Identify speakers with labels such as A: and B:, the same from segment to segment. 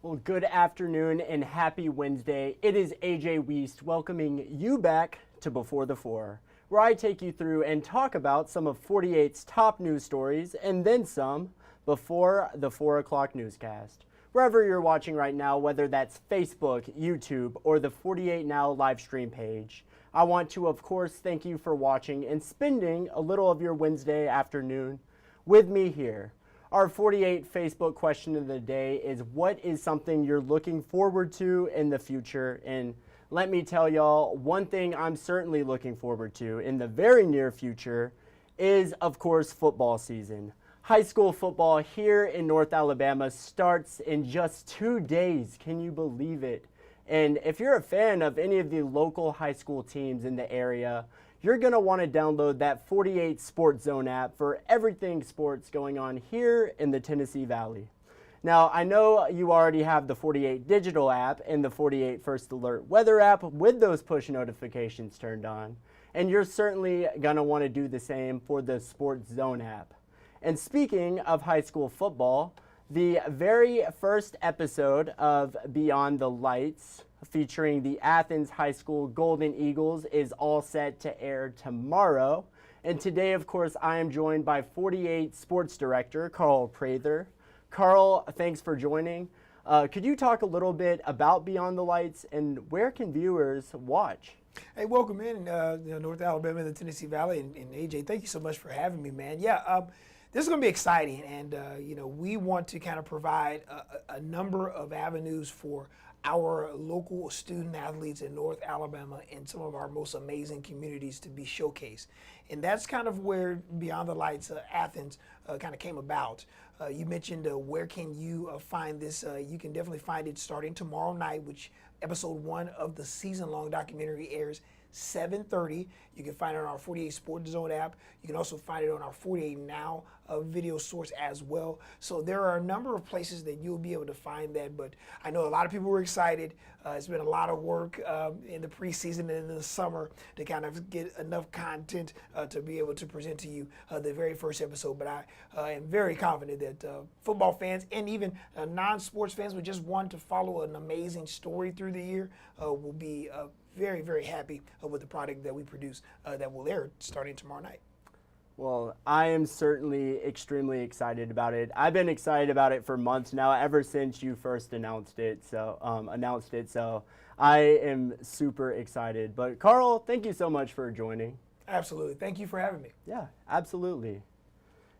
A: Well, good afternoon and happy Wednesday. It is A.J. Wuest welcoming you back to Before the Four, where I take you through and talk about some of 48's top news stories and then some before the 4 o'clock newscast. Wherever you're watching right now, whether that's Facebook, YouTube, or the 48 Now live stream page, I want to, of course, thank you for watching and spending a little of your Wednesday afternoon with me here. Our 48 Facebook question of the day is, what is something you're looking forward to in the future? And let me tell y'all, one thing I'm certainly looking forward to in the very near future is, of course, football season. High school football here in North Alabama starts in just 2 days. Can you believe it? And if you're a fan of any of the local high school teams in the area, you're going to want to download that 48 Sports Zone app for everything sports going on here in the Tennessee Valley. Now, I know you already have the 48 digital app and the 48 First Alert weather app with those push notifications turned on, and you're certainly going to want to do the same for the Sports Zone app. And speaking of high school football, the very first episode of Beyond the Lights, featuring the Athens High School Golden Eagles, is all set to air tomorrow. And today, of course, I am joined by 48 Sports Director Carl Prather. Carl, thanks for joining. Could you talk a little bit about Beyond the Lights and where can viewers watch?
B: Hey, welcome in North Alabama and the Tennessee Valley. And AJ, thank you so much for having me, man. This is going to be exciting, and we want to kind of provide a number of avenues for our local student athletes in North Alabama and some of our most amazing communities to be showcased. And that's kind of where Beyond the Lights Athens kind of came about. You mentioned where can you find this? You can definitely find it starting tomorrow night, which episode 1 of the season-long documentary airs 7:30. You can find it on our 48 Sports Zone app. You can also find it on our 48 Now video source as well. So there are a number of places that you'll be able to find that, but I know a lot of people were excited. It's been a lot of work in the preseason and in the summer to kind of get enough content to be able to present to you the very first episode, but I am very confident that football fans and even non-sports fans who just want to follow an amazing story through the year will be very, very happy with the product that we produce that will air starting tomorrow night.
A: Well, I am certainly extremely excited about it. I've been excited about it for months now, ever since you first announced it. So I am super excited. But Carl, thank you so much for joining. Absolutely.
B: Thank you for having me.
A: Yeah, absolutely.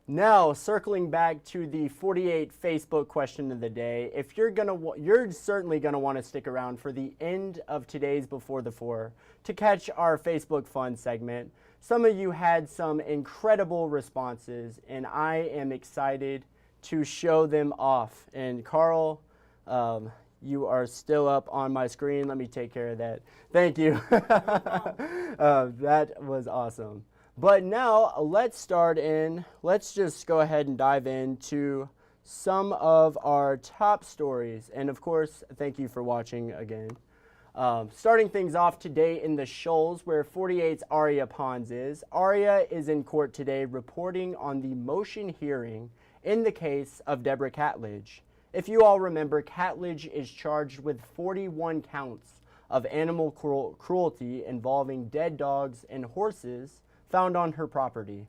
A: Now, circling back to the 48 Facebook question of the day, if you're certainly gonna want to stick around for the end of today's Before the Four to catch our Facebook Fun segment. Some of you had some incredible responses, and I am excited to show them off. And Carl, you are still up on my screen. Let me take care of that. Thank you. That was awesome. But now let's just go ahead and dive into some of our top stories. And of course, thank you for watching again. Starting things off today in the Shoals, where 48's Aria Pons is. Aria is in court today reporting on the motion hearing in the case of Deborah Catledge. If you all remember, Catledge is charged with 41 counts of animal cruelty involving dead dogs and horses found on her property.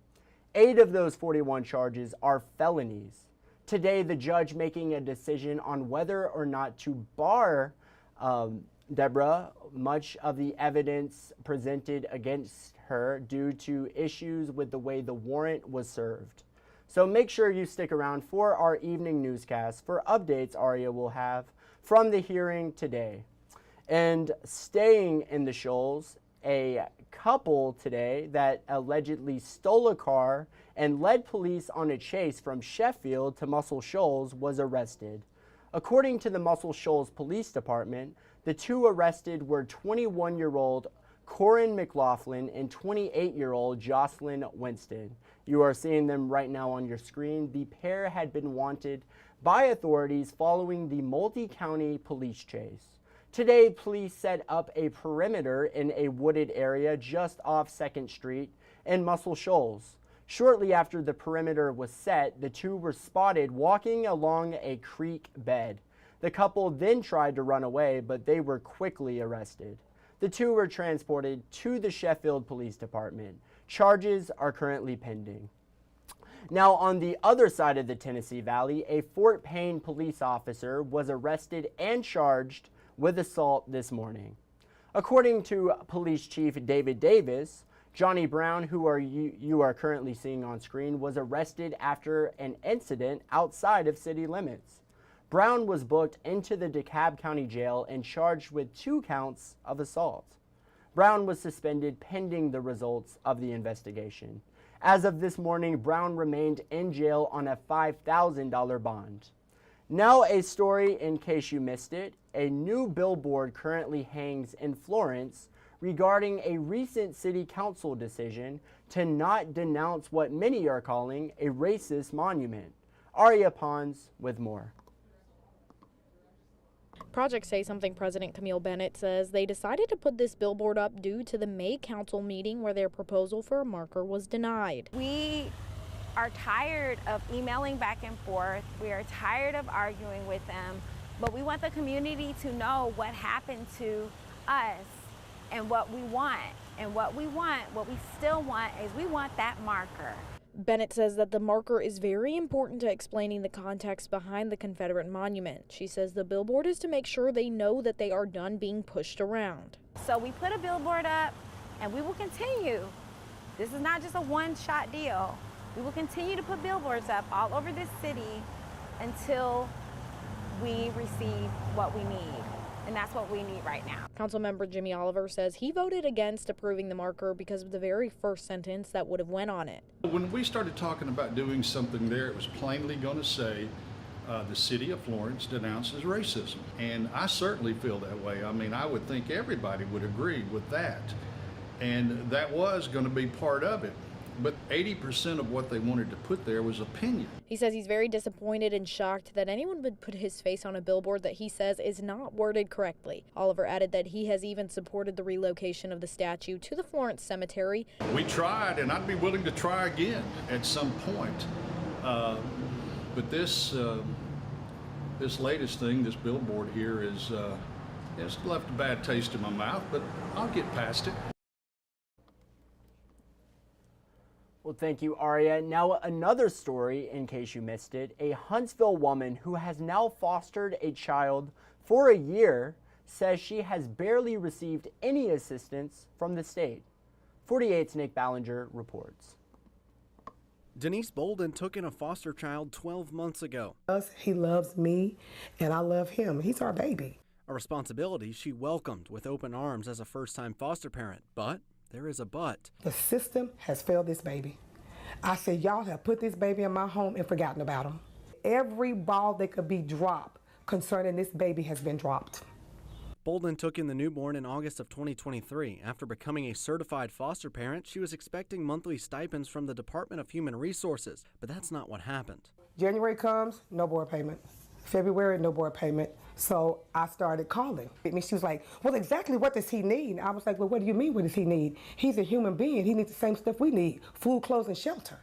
A: 8 of those 41 charges are felonies. Today, the judge making a decision on whether or not to bar Deborah, much of the evidence presented against her due to issues with the way the warrant was served. So make sure you stick around for our evening newscast for updates Aria will have from the hearing today. And staying in the Shoals, a couple today that allegedly stole a car and led police on a chase from Sheffield to Muscle Shoals was arrested. According to the Muscle Shoals Police Department, the 2 arrested were 21-year-old Corin McLaughlin and 28-year-old Jocelyn Winston. You are seeing them right now on your screen. The pair had been wanted by authorities following the multi-county police chase. Today, police set up a perimeter in a wooded area just off 2nd Street in Muscle Shoals. Shortly after the perimeter was set, the 2 were spotted walking along a creek bed. The couple then tried to run away, but they were quickly arrested. The two were transported to the Sheffield Police Department. Charges are currently pending. Now, on the other side of the Tennessee Valley, a Fort Payne police officer was arrested and charged with assault this morning. According to Police Chief David Davis, Johnny Brown, who you are currently seeing on screen, was arrested after an incident outside of city limits. Brown was booked into the DeKalb County Jail and charged with 2 counts of assault. Brown was suspended pending the results of the investigation. As of this morning, Brown remained in jail on a $5,000 bond. Now a story in case you missed it. A new billboard currently hangs in Florence regarding a recent city council decision to not denounce what many are calling a racist monument. Aria Pons with more.
C: Project Say Something President Camille Bennett says they decided to put this billboard up due to the May council meeting where their proposal for a marker was denied.
D: We are tired of emailing back and forth. We are tired of arguing with them, but we want the community to know what happened to us and what we want. And what we still want is we want that marker.
C: Bennett says that the marker is very important to explaining the context behind the Confederate Monument. She says the billboard is to make sure they know that they are done being pushed around.
D: So we put a billboard up and we will continue. This is not just a one-shot deal. We will continue to put billboards up all over this city until we receive what we need. And that's what we need right now.
C: Councilmember Jimmy Oliver says he voted against approving the marker because of the very first sentence that would have went on it.
E: When we started talking about doing something there, it was plainly going to say the city of Florence denounces racism. And I certainly feel that way. I mean, I would think everybody would agree with that. And that was going to be part of it. But 80% of what they wanted to put there was opinion.
C: He says he's very disappointed and shocked that anyone would put his face on a billboard that he says is not worded correctly. Oliver added that he has even supported the relocation of the statue to the Florence Cemetery.
E: We tried, and I'd be willing to try again at some point. But this latest thing, this billboard here, it's left a bad taste in my mouth, but I'll get past it.
A: Well, thank you, Aria. Now, another story, in case you missed it. A Huntsville woman who has now fostered a child for a year says she has barely received any assistance from the state. 48's Nick Ballinger reports.
F: Denise Bolden took in a foster child 12 months ago.
G: He loves me, and I love him. He's our baby.
F: A responsibility she welcomed with open arms as a first-time foster parent, but there is a but.
G: The system has failed this baby. I said, y'all have put this baby in my home and forgotten about him. Every ball that could be dropped concerning this baby has been dropped.
F: Bolden took in the newborn in August of 2023. After becoming a certified foster parent, she was expecting monthly stipends from the Department of Human Resources, but that's not what happened.
G: January comes, no board payment. February, no board payment. So I started calling. She was like, well, exactly what does he need? I was like, well, what do you mean, what does he need? He's a human being. He needs the same stuff we need, food, clothes, and shelter.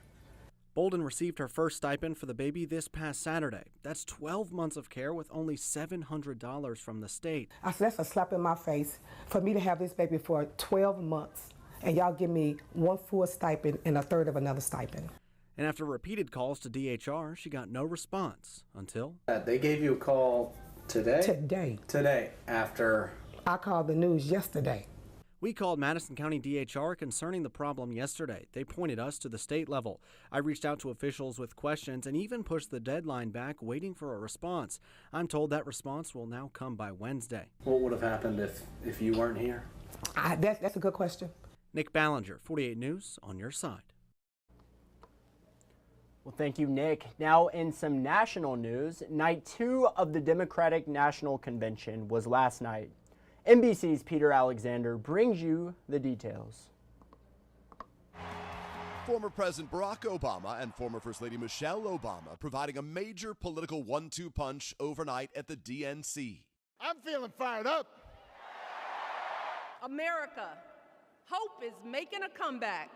F: Bolden received her first stipend for the baby this past Saturday. That's 12 months of care with only $700 from the state.
G: I said, that's a slap in my face for me to have this baby for 12 months, and y'all give me one full stipend and a third of another stipend.
F: And after repeated calls to DHR, she got no response until...
H: They gave you a call today? Today, after...
G: I called the news yesterday.
F: We called Madison County DHR concerning the problem yesterday. They pointed us to the state level. I reached out to officials with questions and even pushed the deadline back, waiting for a response. I'm told that response will now come by Wednesday.
H: What would have happened if you weren't here?
G: That's a good question.
F: Nick Ballinger, 48 News, on your side.
A: Well, thank you, Nick. Now, in some national news, night 2 of the Democratic National Convention was last night. NBC's Peter Alexander brings you the details.
I: Former President Barack Obama and former First Lady Michelle Obama providing a major political 1-2 punch overnight at the DNC.
J: I'm feeling fired up.
K: America, hope is making a comeback.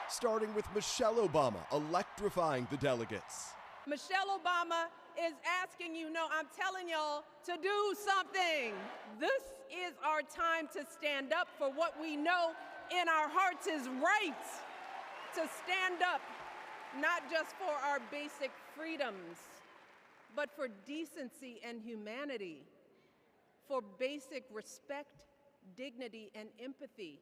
I: Starting with Michelle Obama electrifying the delegates.
K: Michelle Obama is asking you, no, I'm telling y'all to do something. This is our time to stand up for what we know in our hearts is right. To stand up, not just for our basic freedoms, but for decency and humanity, for basic respect, dignity, and empathy,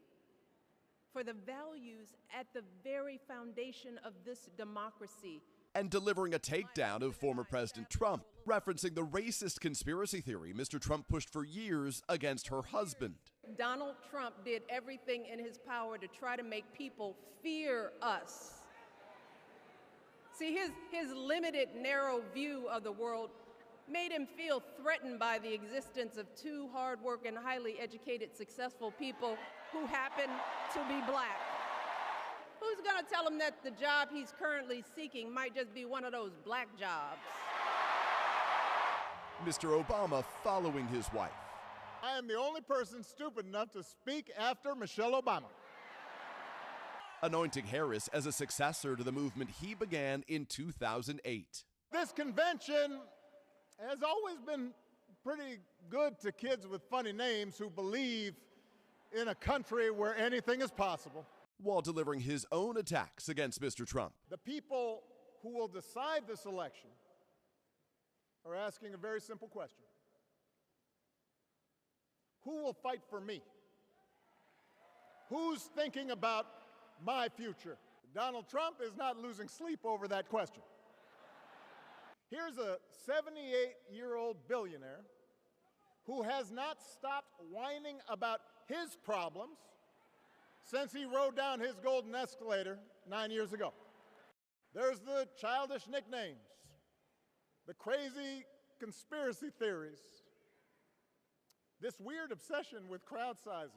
K: for the values at the very foundation of this democracy.
I: And delivering a takedown of former President Trump, referencing the racist conspiracy theory Mr. Trump pushed for years against her husband.
K: Donald Trump did everything in his power to try to make people fear us. See, his limited, narrow view of the world made him feel threatened by the existence of two hard-working, highly educated, successful people who happen to be black. Who's going to tell him that the job he's currently seeking might just be one of those black jobs?
I: Mr. Obama following his wife.
J: I am the only person stupid enough to speak after Michelle Obama.
I: Anointing Harris as a successor to the movement he began in 2008.
J: This convention has always been pretty good to kids with funny names who believe in a country where anything is possible.
I: While delivering his own attacks against Mr. Trump.
J: The people who will decide this election are asking a very simple question. Who will fight for me? Who's thinking about my future? Donald Trump is not losing sleep over that question. Here's a 78-year-old billionaire who has not stopped whining about his problems since he rode down his golden escalator 9 years ago. There's the childish nicknames, the crazy conspiracy theories, this weird obsession with crowd sizes.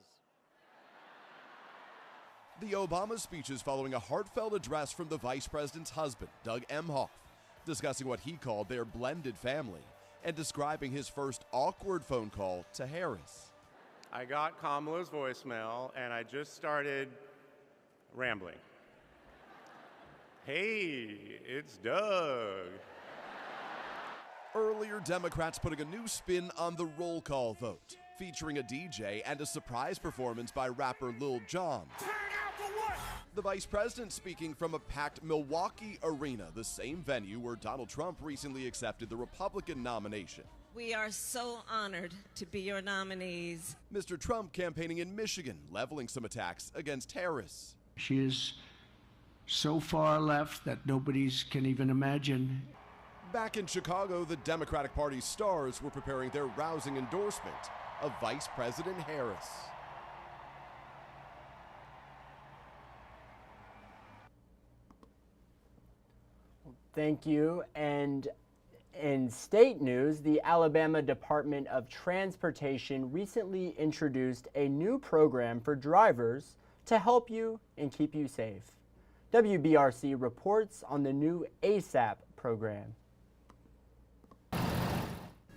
I: The Obama speeches following a heartfelt address from the vice president's husband, Doug Emhoff, discussing what he called their blended family and describing his first awkward phone call to Harris.
L: I got Kamala's voicemail and I just started rambling. Hey, it's Doug.
I: Earlier, Democrats putting a new spin on the roll call vote, featuring a DJ and a surprise performance by rapper Lil Jon. The vice president speaking from a packed Milwaukee arena, the same venue where Donald Trump recently accepted the Republican nomination.
M: We are so honored to be your nominees.
I: Mr. Trump campaigning in Michigan, leveling some attacks against Harris.
N: She is so far left that nobody can even imagine.
I: Back in Chicago, the Democratic Party's stars were preparing their rousing endorsement of Vice President Harris.
A: Thank you. And in state news, the Alabama Department of Transportation recently introduced a new program for drivers to help you and keep you safe. WBRC reports on the new ASAP program.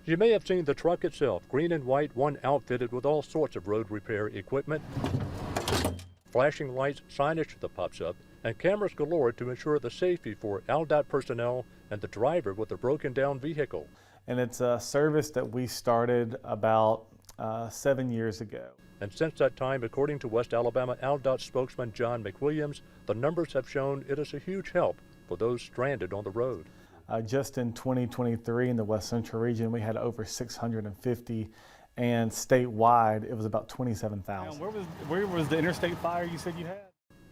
O: You may have seen the truck itself, green and white, one outfitted with all sorts of road repair equipment, flashing lights, signage that pops up, and cameras galore to ensure the safety for ALDOT personnel and the driver with a broken down vehicle.
P: And it's a service that we started about 7 years ago.
O: And since that time, according to West Alabama ALDOT spokesman John McWilliams, the numbers have shown it is a huge help for those stranded on the road.
P: Just in 2023 in the West Central region, we had over 650, and statewide it was about 27,000.
Q: Where was the interstate fire you said you had?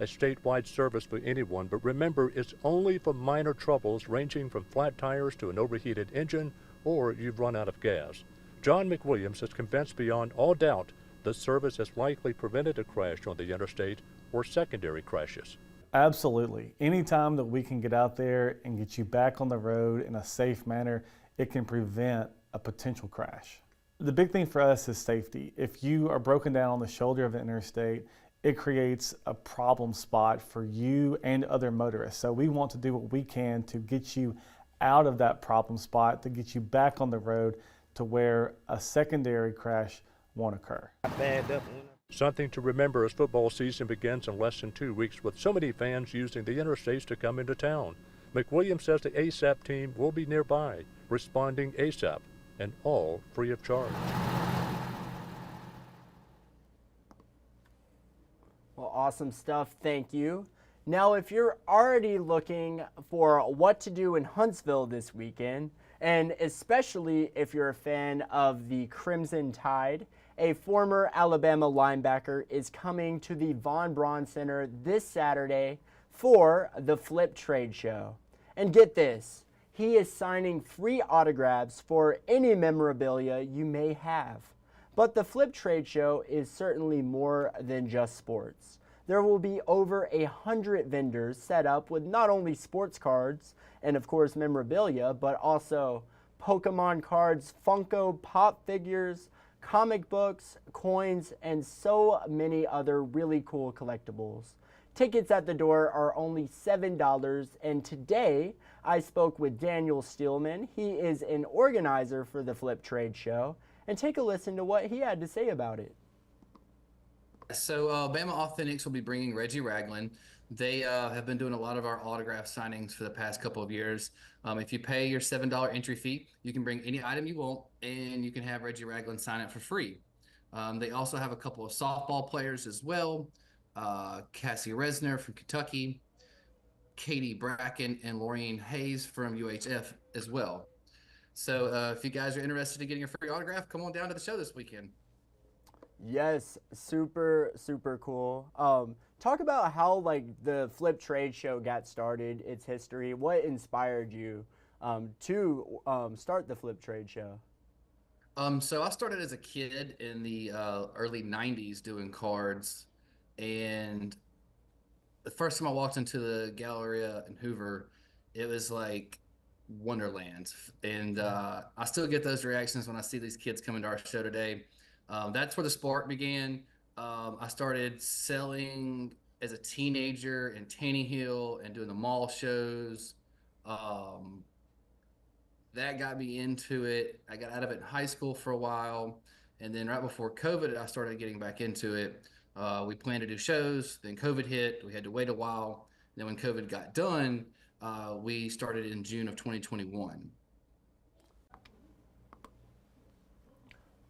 O: A statewide service for anyone, but remember, it's only for minor troubles ranging from flat tires to an overheated engine or you've run out of gas. John McWilliams is convinced beyond all doubt the service has likely prevented a crash on the interstate or secondary crashes.
P: Absolutely. Anytime that we can get out there and get you back on the road in a safe manner, it can prevent a potential crash. The big thing for us is safety. If you are broken down on the shoulder of the interstate, it creates a problem spot for you and other motorists. So we want to do what we can to get you out of that problem spot, to get you back on the road to where a secondary crash won't occur.
O: Something to remember as football season begins in less than 2 weeks with so many fans using the interstates to come into town. McWilliams says the ASAP team will be nearby responding ASAP, and all free of charge.
A: Well, awesome stuff. Thank you. Now, if you're already looking for what to do in Huntsville this weekend, and especially if you're a fan of the Crimson Tide, a former Alabama linebacker is coming to the Von Braun Center this Saturday for the Flip Trade Show. And get this, he is signing free autographs for any memorabilia you may have. But the Flip Trade Show is certainly more than just sports. There will be over 100 vendors set up with not only sports cards and of course memorabilia, but also Pokemon cards, Funko Pop figures, comic books, coins, and so many other really cool collectibles. Tickets at the door are only $7, and today I spoke with Daniel Steelman. He is an organizer for the Flip Trade Show, and take a listen to what he had to say about it.
R: So Bama Authentics will be bringing Reggie Ragland. They have been doing a lot of our autograph signings for the past couple of years. If you pay your $7 entry fee, you can bring any item you want, and you can have Reggie Ragland sign it for free. They also have a couple of softball players as well. Cassie Resner from Kentucky, Katie Bracken, and Laureen Hayes from UHF as well. So if you guys are interested in getting a free autograph, come on down to the show this weekend.
A: Yes, super, super cool. Talk about how like the Flip Trade Show got started, its history. What inspired you to start the Flip Trade Show?
R: So I started as a kid in the early 90s doing cards, and the first time I walked into the Galleria in Hoover, it was like Wonderland. And I still get those reactions when I see these kids coming to our show today. That's where the spark began. I started selling as a teenager in Taney Hill and doing the mall shows. That got me into it. I got out of it in high school for a while. And then right before COVID, I started getting back into it. We planned to do shows, then COVID hit. We had to wait a while. Then when COVID got done, we started in June of 2021.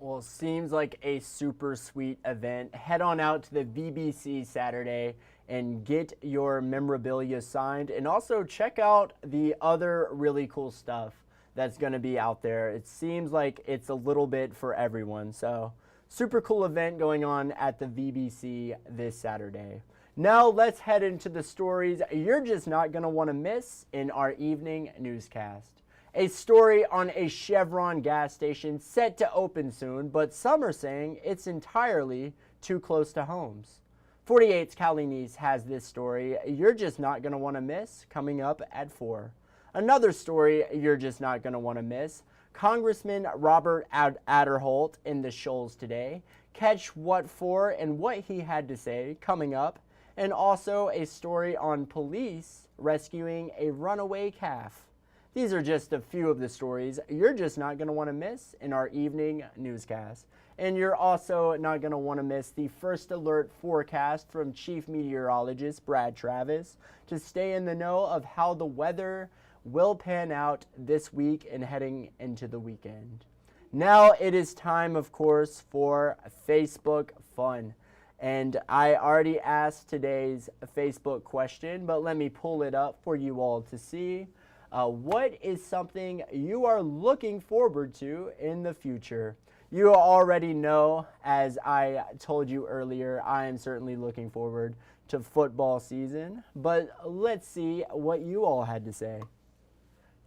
A: Well, seems like a super sweet event. Head on out to the VBC Saturday and get your memorabilia signed, and also check out the other really cool stuff that's going to be out there. It seems like it's a little bit for everyone. So super cool event going on at the VBC this Saturday. Now let's head into the stories you're just not going to want to miss in our evening newscast. A story on a Chevron gas station set to open soon, but some are saying it's entirely too close to homes. 48's Callie Neese has this story you're just not going to want to miss coming up at 4. Another story you're just not going to want to miss, Congressman Robert Aderholt in the Shoals today. Catch what for and what he had to say coming up, and also a story on police rescuing a runaway calf. These are just a few of the stories you're just not going to want to miss in our evening newscast. And you're also not going to want to miss the first alert forecast from Chief Meteorologist Brad Travis to stay in the know of how the weather will pan out this week and heading into the weekend. Now it is time, of course, for Facebook fun. And I already asked today's Facebook question, but let me pull it up for you all to see. What is something you are looking forward to in the future? You already know, as I told you earlier, I am certainly looking forward to football season, but let's see what you all had to say.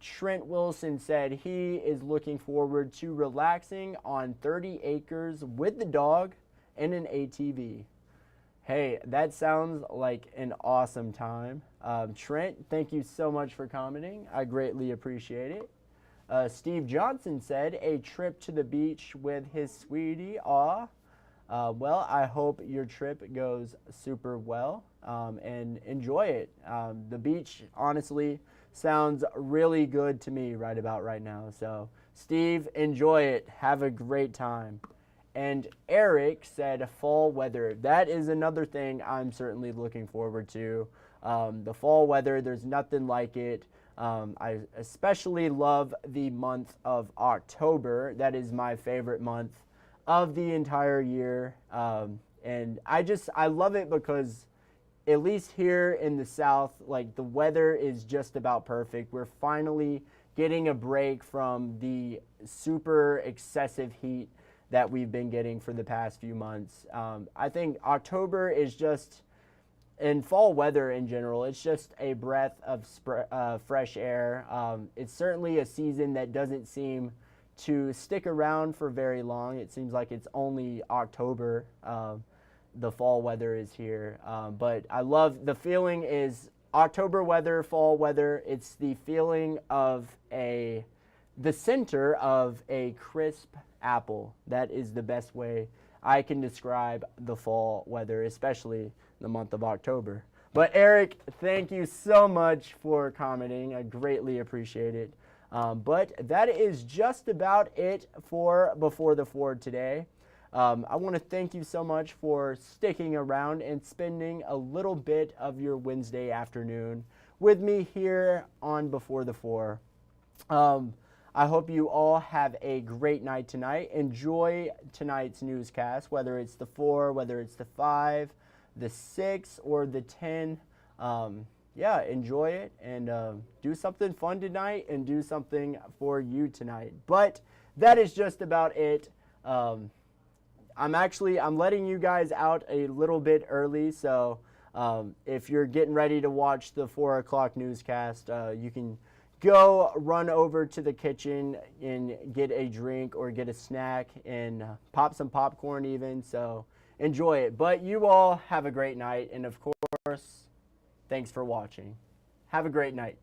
A: Trent Wilson said he is looking forward to relaxing on 30 acres with the dog and an ATV. Hey, that sounds like an awesome time. Trent, thank you so much for commenting. I greatly appreciate it. Steve Johnson said a trip to the beach with his sweetie. Well, I hope your trip goes super well and enjoy it. The beach, honestly, sounds really good to me right about right now. So, Steve, enjoy it. Have a great time. And Eric said fall weather. That is another thing I'm certainly looking forward to. The fall weather, there's nothing like it. I especially love the month of October. That is my favorite month of the entire year. And I love it because at least here in the South, like the weather is just about perfect. We're finally getting a break from the super excessive heat that we've been getting for the past few months. I think October is just, and fall weather in general, it's just a breath of fresh air. It's certainly a season that doesn't seem to stick around for very long. It seems like it's only October. The fall weather is here. But I love the feeling is October weather, fall weather. It's the feeling of the center of a crisp apple. That is the best way I can describe the fall weather, especially the month of October. But Eric, thank you so much for commenting. I greatly appreciate it. But that is just about it for Before the Four today. I want to thank you so much for sticking around and spending a little bit of your Wednesday afternoon with me here on Before the Four. I hope you all have a great night tonight. Enjoy tonight's newscast, whether it's the 4, whether it's the 5, the 6, or the 10. Yeah, enjoy it and do something fun tonight and do something for you tonight. But that is just about it. I'm letting you guys out a little bit early, so if you're getting ready to watch the 4 o'clock newscast, you can go run over to the kitchen and get a drink or get a snack and pop some popcorn even, so enjoy it. But you all have a great night, and of course, thanks for watching. Have a great night.